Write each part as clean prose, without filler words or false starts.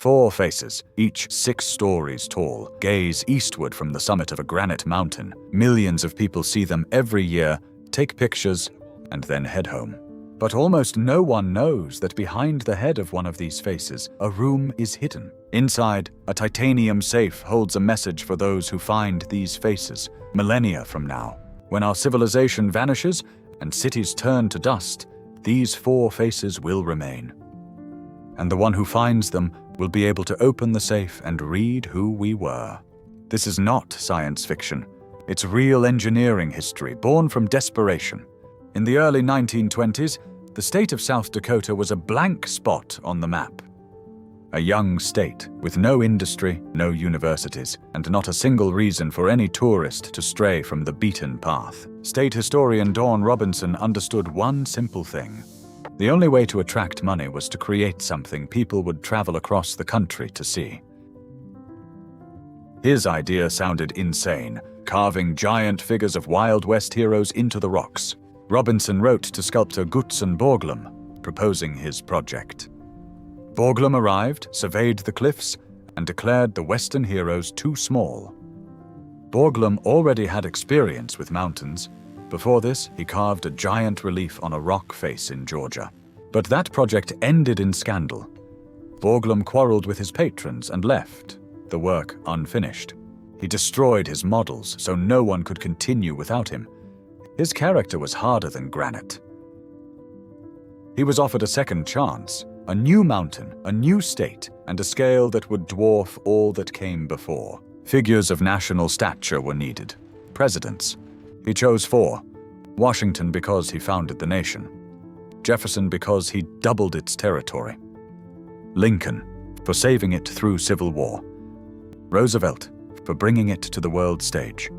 4 faces, each 6 stories tall, gaze eastward from the summit of a granite mountain. Millions of people see them every year, take pictures, and then head home. But almost no one knows that behind the head of one of these faces, a room is hidden. Inside, a titanium safe holds a message for those who find these faces, millennia from now. When our civilization vanishes and cities turn to dust, these 4 faces will remain. And the one who finds them will be able to open the safe and read who we were. This is not science fiction. It's real engineering history, born from desperation. In the early 1920s, the state of South Dakota was a blank spot on the map. A young state with no industry, no universities, and not a single reason for any tourist to stray from the beaten path. State historian Dawn Robinson understood one simple thing. The only way to attract money was to create something people would travel across the country to see. His idea sounded insane, carving giant figures of Wild West heroes into the rocks. Robinson wrote to sculptor Gutzon Borglum, proposing his project. Borglum arrived, surveyed the cliffs, and declared the Western heroes too small. Borglum already had experience with mountains. Before this, he carved a giant relief on a rock face in Georgia. But that project ended in scandal. Borglum quarreled with his patrons and left, the work unfinished. He destroyed his models so no one could continue without him. His character was harder than granite. He was offered a second chance, a new mountain, a new state, and a scale that would dwarf all that came before. Figures of national stature were needed. Presidents. He chose 4. Washington because he founded the nation. Jefferson because he doubled its territory. Lincoln for saving it through civil war. Roosevelt for bringing it to the world stage.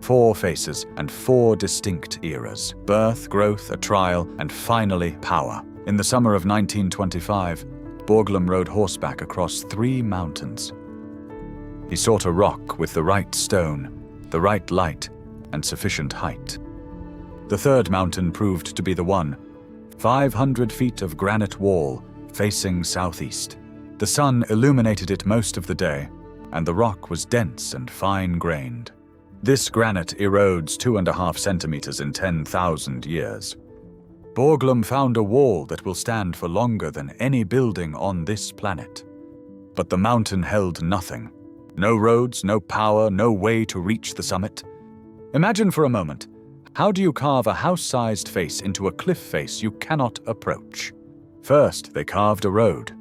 4 faces and 4 distinct eras. Birth, growth, a trial, and finally power. In the summer of 1925, Borglum rode horseback across 3 mountains. He sought a rock with the right stone, the right light, and sufficient height. The 3rd mountain proved to be the one, 500 feet of granite wall facing southeast. The sun illuminated it most of the day, and the rock was dense and fine-grained. This granite erodes 2.5 centimeters in 10,000 years. Borglum found a wall that will stand for longer than any building on this planet. But the mountain held nothing. No roads, no power, no way to reach the summit. Imagine for a moment, how do you carve a house-sized face into a cliff face you cannot approach? First, they carved a road.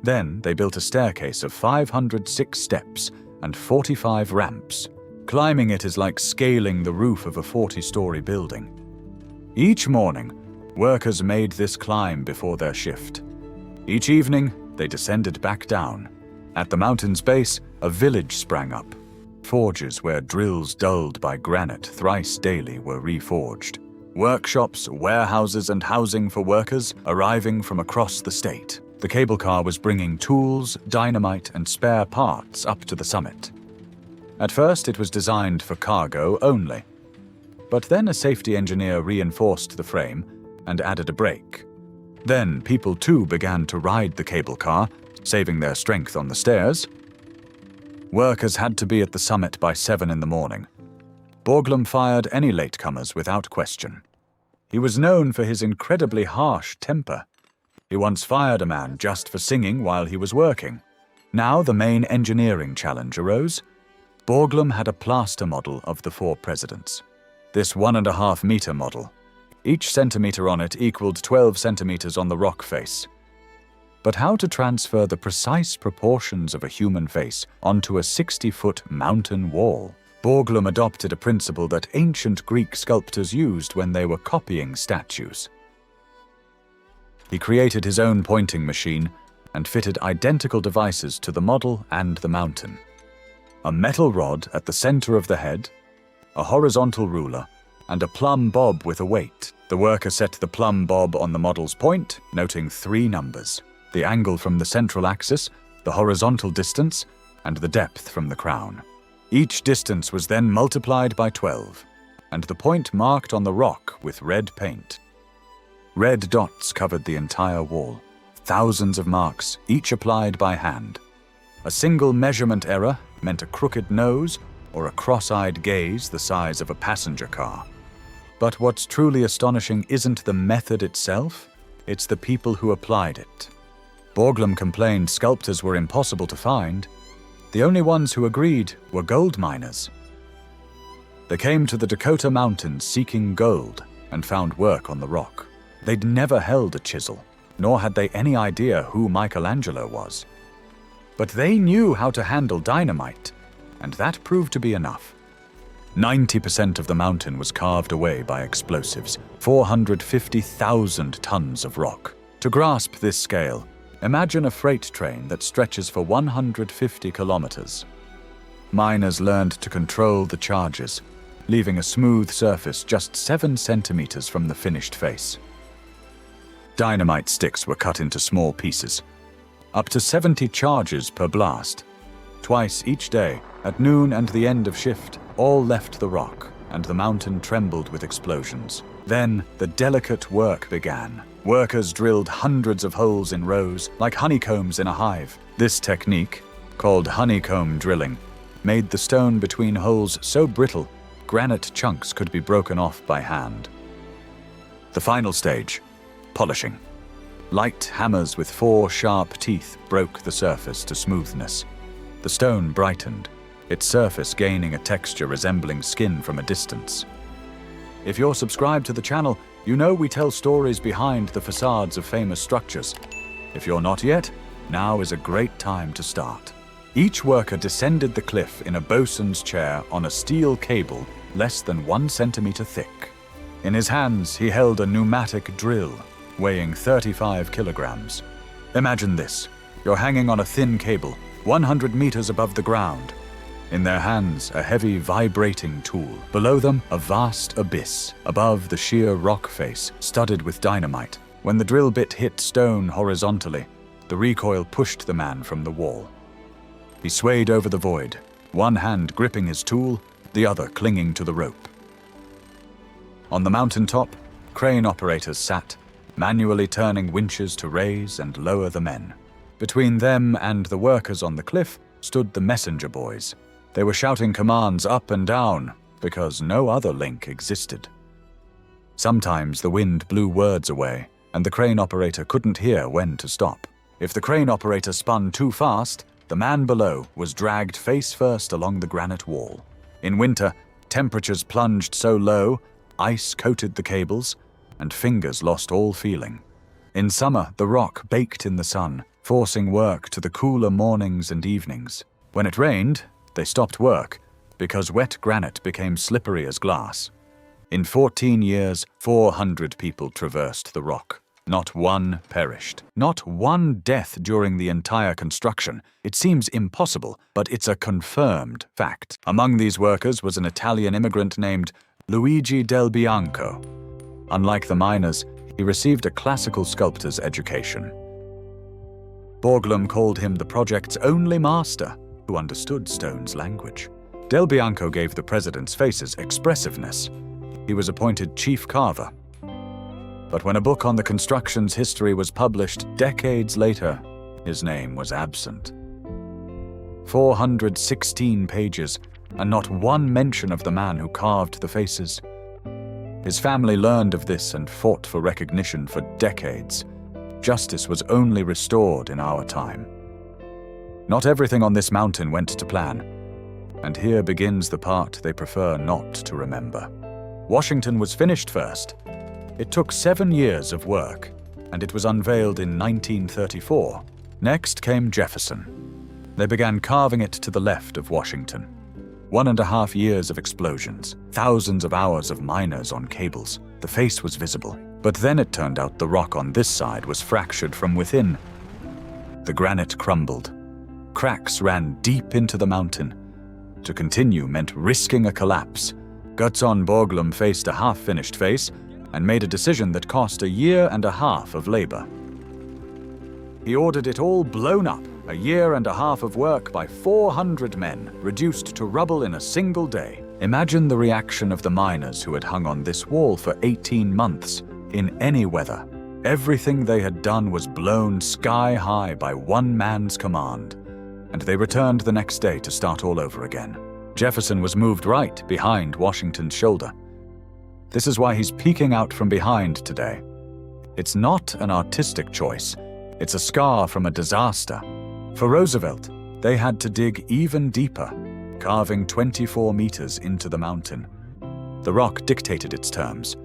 Then, they built a staircase of 506 steps and 45 ramps. Climbing it is like scaling the roof of a 40-story building. Each morning, workers made this climb before their shift. Each evening, they descended back down. At the mountain's base, a village sprang up. Forges where drills dulled by granite thrice daily were reforged. Workshops, warehouses, and housing for workers arriving from across the state. The cable car was bringing tools, dynamite, and spare parts up to the summit. At first, it was designed for cargo only. But then a safety engineer reinforced the frame and added a brake. Then people too began to ride the cable car, saving their strength on the stairs. Workers had to be at the summit by 7 in the morning. Borglum fired any latecomers without question. He was known for his incredibly harsh temper. He once fired a man just for singing while he was working. Now the main engineering challenge arose. Borglum had a plaster model of the 4 presidents. This 1.5-meter model. Each centimeter on it equaled 12 centimeters on the rock face. But how to transfer the precise proportions of a human face onto a 60-foot mountain wall? Borglum adopted a principle that ancient Greek sculptors used when they were copying statues. He created his own pointing machine and fitted identical devices to the model and the mountain. A metal rod at the center of the head, a horizontal ruler, and a plumb bob with a weight. The worker set the plumb bob on the model's point, noting 3 numbers: the angle from the central axis, the horizontal distance, and the depth from the crown. Each distance was then multiplied by 12, and the point marked on the rock with red paint. Red dots covered the entire wall, thousands of marks, each applied by hand. A single measurement error meant a crooked nose or a cross-eyed gaze the size of a passenger car. But what's truly astonishing isn't the method itself, it's the people who applied it. Borglum complained sculptors were impossible to find. The only ones who agreed were gold miners. They came to the Dakota Mountains seeking gold and found work on the rock. They'd never held a chisel, nor had they any idea who Michelangelo was. But they knew how to handle dynamite, and that proved to be enough. 90% of the mountain was carved away by explosives, 450,000 tons of rock. To grasp this scale, imagine a freight train that stretches for 150 kilometers. Miners learned to control the charges, leaving a smooth surface just 7 centimeters from the finished face. Dynamite sticks were cut into small pieces, up to 70 charges per blast. Twice each day, at noon and the end of shift, all left the rock, and the mountain trembled with explosions. Then the delicate work began. Workers drilled hundreds of holes in rows, like honeycombs in a hive. This technique, called honeycomb drilling, made the stone between holes so brittle, granite chunks could be broken off by hand. The final stage, polishing. Light hammers with 4 sharp teeth broke the surface to smoothness. The stone brightened, its surface gaining a texture resembling skin from a distance. If you're subscribed to the channel, you know we tell stories behind the facades of famous structures. If you're not yet, now is a great time to start. Each worker descended the cliff in a bosun's chair on a steel cable less than 1 centimeter thick. In his hands, he held a pneumatic drill, weighing 35 kilograms. Imagine this. You're hanging on a thin cable, 100 meters above the ground. In their hands, a heavy, vibrating tool. Below them, a vast abyss. Above, the sheer rock face, studded with dynamite. When the drill bit hit stone horizontally, the recoil pushed the man from the wall. He swayed over the void, one hand gripping his tool, the other clinging to the rope. On the mountaintop, crane operators sat, manually turning winches to raise and lower the men. Between them and the workers on the cliff stood the messenger boys. They were shouting commands up and down because no other link existed. Sometimes the wind blew words away, and the crane operator couldn't hear when to stop. If the crane operator spun too fast, the man below was dragged face first along the granite wall. In winter, temperatures plunged so low, ice coated the cables, and fingers lost all feeling. In summer, the rock baked in the sun, forcing work to the cooler mornings and evenings. When it rained, they stopped work because wet granite became slippery as glass. In 14 years, 400 people traversed the rock. Not one perished. Not one death during the entire construction. It seems impossible, but it's a confirmed fact. Among these workers was an Italian immigrant named Luigi Del Bianco. Unlike the miners, he received a classical sculptor's education. Borglum called him the project's only master, who understood stone's language. Del Bianco gave the president's faces expressiveness. He was appointed chief carver. But when a book on the construction's history was published decades later, his name was absent. 416 pages, and not one mention of the man who carved the faces. His family learned of this and fought for recognition for decades. Justice was only restored in our time. Not everything on this mountain went to plan, and here begins the part they prefer not to remember. Washington was finished first. It took 7 years of work, and it was unveiled in 1934. Next came Jefferson. They began carving it to the left of Washington. 1.5 years of explosions, thousands of hours of miners on cables. The face was visible, but then it turned out the rock on this side was fractured from within. The granite crumbled. Cracks ran deep into the mountain. To continue meant risking a collapse. Gutzon Borglum faced a half-finished face and made a decision that cost 1.5 years of labor. He ordered it all blown up, 1.5 years of work by 400 men, reduced to rubble in a single day. Imagine the reaction of the miners who had hung on this wall for 18 months, in any weather. Everything they had done was blown sky high by one man's command. and they returned the next day to start all over again. Jefferson was moved right behind Washington's shoulder. This is why he's peeking out from behind today. It's not an artistic choice. It's a scar from a disaster. For Roosevelt, they had to dig even deeper, carving 24 meters into the mountain. The rock dictated its terms.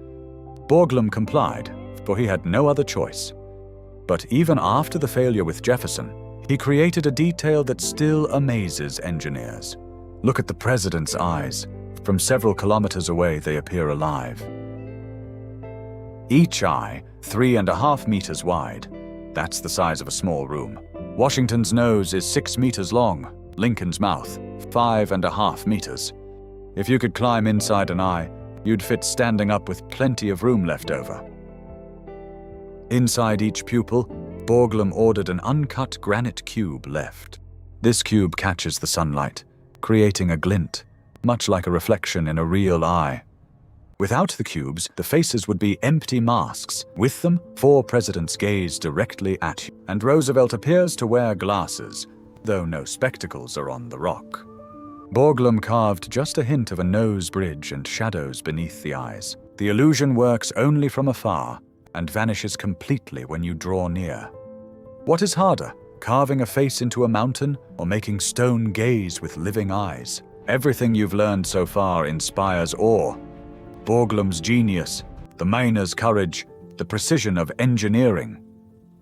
Borglum complied, for he had no other choice. But even after the failure with Jefferson, he created a detail that still amazes engineers. Look at the president's eyes. From several kilometers away, they appear alive. Each eye, 3.5 meters wide. That's the size of a small room. Washington's nose is 6 meters long, Lincoln's mouth, 5.5 meters. If you could climb inside an eye, you'd fit standing up with plenty of room left over. Inside each pupil, Borglum ordered an uncut granite cube left. This cube catches the sunlight, creating a glint, much like a reflection in a real eye. Without the cubes, the faces would be empty masks. With them, 4 presidents gaze directly at you, and Roosevelt appears to wear glasses, though no spectacles are on the rock. Borglum carved just a hint of a nose bridge and shadows beneath the eyes. The illusion works only from afar and vanishes completely when you draw near. What is harder, carving a face into a mountain or making stone gaze with living eyes? Everything you've learned so far inspires awe. Borglum's genius, the miner's courage, the precision of engineering.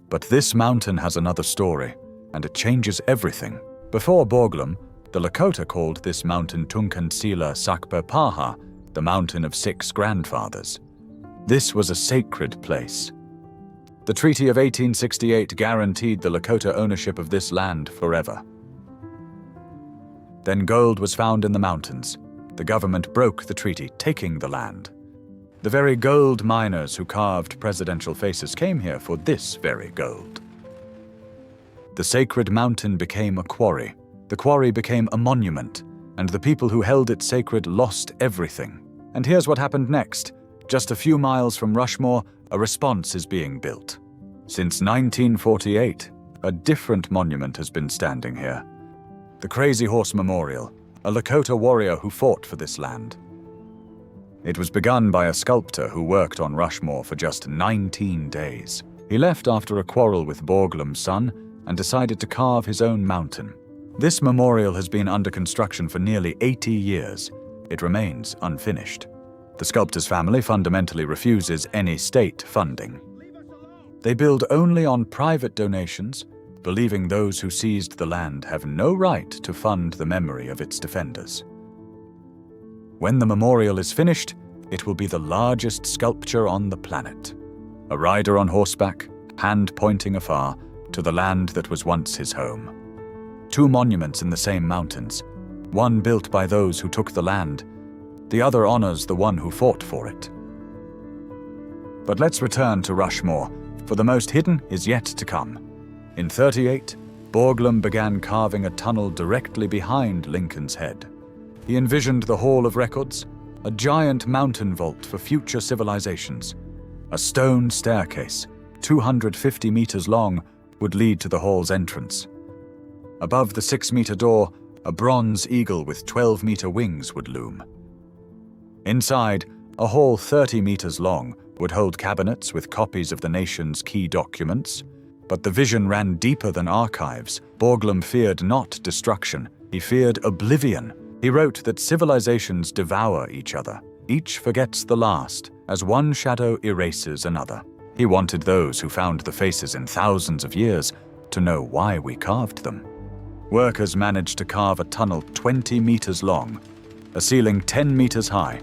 But this mountain has another story, and it changes everything. Before Borglum, the Lakota called this mountain Tunkan Sila Sakpa Paha, the mountain of 6 grandfathers. This was a sacred place. The Treaty of 1868 guaranteed the Lakota ownership of this land forever. Then gold was found in the mountains. The government broke the treaty, taking the land. The very gold miners who carved presidential faces came here for this very gold. The sacred mountain became a quarry. The quarry became a monument, and the people who held it sacred lost everything. And here's what happened next. Just a few miles from Rushmore, a response is being built. Since 1948, a different monument has been standing here. The Crazy Horse Memorial, a Lakota warrior who fought for this land. It was begun by a sculptor who worked on Rushmore for just 19 days. He left after a quarrel with Borglum's son and decided to carve his own mountain. This memorial has been under construction for nearly 80 years. It remains unfinished. The sculptor's family fundamentally refuses any state funding. They build only on private donations, believing those who seized the land have no right to fund the memory of its defenders. When the memorial is finished, it will be the largest sculpture on the planet. A rider on horseback, hand pointing afar, to the land that was once his home. 2 monuments in the same mountains, one built by those who took the land, the other honors the one who fought for it. But let's return to Rushmore, for the most hidden is yet to come. In 1938, Borglum began carving a tunnel directly behind Lincoln's head. He envisioned the Hall of Records, a giant mountain vault for future civilizations. A stone staircase, 250 meters long, would lead to the hall's entrance. Above the 6-meter door, a bronze eagle with 12-meter wings would loom. Inside, a hall 30 meters long would hold cabinets with copies of the nation's key documents. But the vision ran deeper than archives. Borglum feared not destruction, he feared oblivion. He wrote that civilizations devour each other. Each forgets the last, as one shadow erases another. He wanted those who found the faces in thousands of years to know why we carved them. Workers managed to carve a tunnel 20 meters long, a ceiling 10 meters high.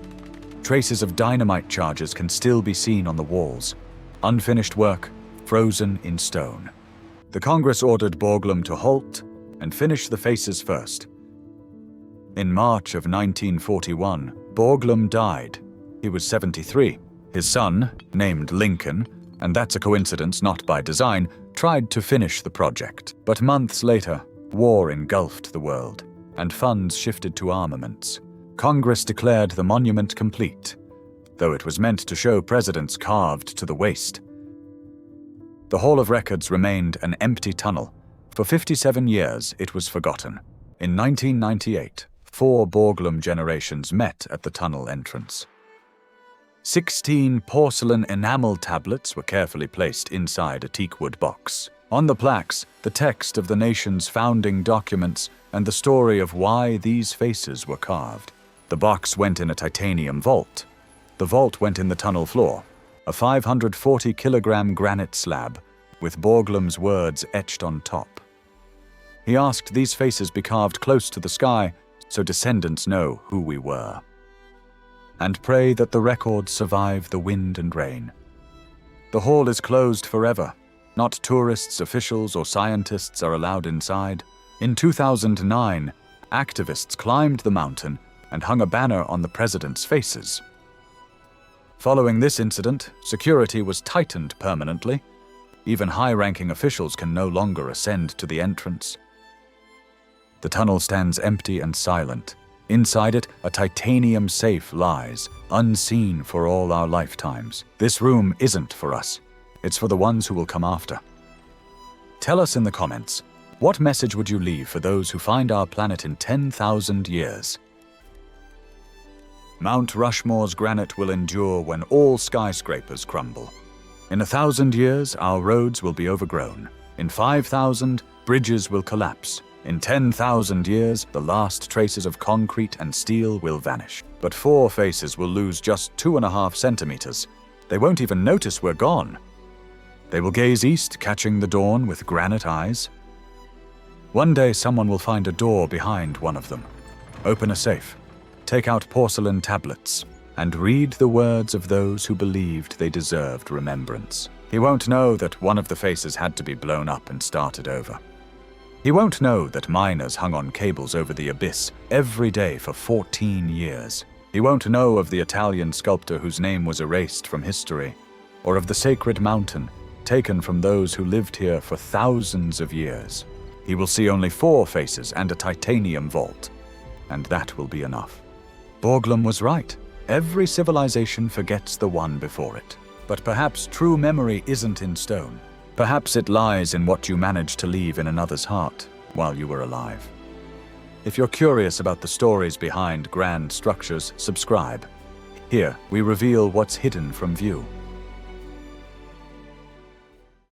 Traces of dynamite charges can still be seen on the walls. Unfinished work, frozen in stone. The Congress ordered Borglum to halt and finish the faces first. In March of 1941, Borglum died. He was 73. His son, named Lincoln, and that's a coincidence not by design, tried to finish the project. But months later, war engulfed the world, and funds shifted to armaments. Congress declared the monument complete, though it was meant to show presidents carved to the waist. The Hall of Records remained an empty tunnel, For 57 years, it was forgotten. In 1998, 4 Borglum generations met at the tunnel entrance. 16 porcelain enamel tablets were carefully placed inside a teakwood box. On the plaques, the text of the nation's founding documents and the story of why these faces were carved. The box went in a titanium vault. The vault went in the tunnel floor, a 540-kilogram granite slab with Borglum's words etched on top. He asked these faces be carved close to the sky so descendants know who we were. And pray that the records survive the wind and rain. The hall is closed forever. Not tourists, officials, or scientists are allowed inside. In 2009, activists climbed the mountain and hung a banner on the president's faces. Following this incident, security was tightened permanently. Even high-ranking officials can no longer ascend to the entrance. The tunnel stands empty and silent. Inside it, a titanium safe lies, unseen for all our lifetimes. This room isn't for us. It's for the ones who will come after. Tell us in the comments, what message would you leave for those who find our planet in 10,000 years? Mount Rushmore's granite will endure when all skyscrapers crumble. In 1,000 years, our roads will be overgrown. In 5,000, bridges will collapse. In 10,000 years, the last traces of concrete and steel will vanish. But 4 faces will lose just 2.5 centimeters. They won't even notice we're gone. They will gaze east, catching the dawn with granite eyes. One day, someone will find a door behind one of them. Open a safe, take out porcelain tablets, and read the words of those who believed they deserved remembrance. He won't know that one of the faces had to be blown up and started over. He won't know that miners hung on cables over the abyss every day for 14 years. He won't know of the Italian sculptor whose name was erased from history, or of the sacred mountain taken from those who lived here for thousands of years. He will see only 4 faces and a titanium vault, and that will be enough. Borglum was right. Every civilization forgets the one before it. But perhaps true memory isn't in stone. Perhaps it lies in what you managed to leave in another's heart while you were alive. If you're curious about the stories behind grand structures, subscribe. Here, we reveal what's hidden from view.